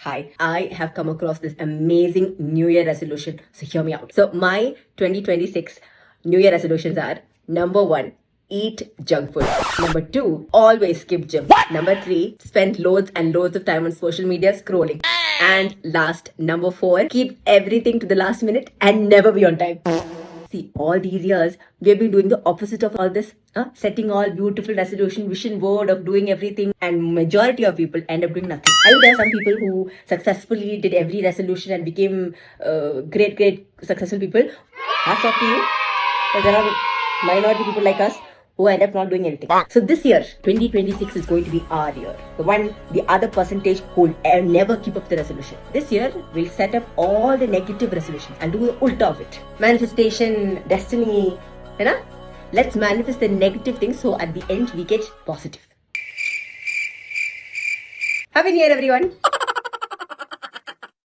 Hi, I have come across this amazing New Year resolution. So hear me out. So my 2026 New Year resolutions are: number one, eat junk food. Number two, always skip gym. Number three, spend loads and loads of time on social media scrolling. And last, number four, keep everything to the last minute and never be on time. See, all these years, we've been doing the opposite of all this, setting all beautiful resolution, vision board of doing everything, and majority of people end up doing nothing. I know there are some people who successfully did every resolution and became great, successful people. Hats off to you. But there are minority people like us who end up not doing anything. So this year, 2026 is going to be our year. The other percentage who will never keep up the resolution. This year, we'll set up all the negative resolutions and do the ulta of it. Manifestation, destiny, you know? Let's manifest the negative things so at the end we get positive. Happy New Year, everyone.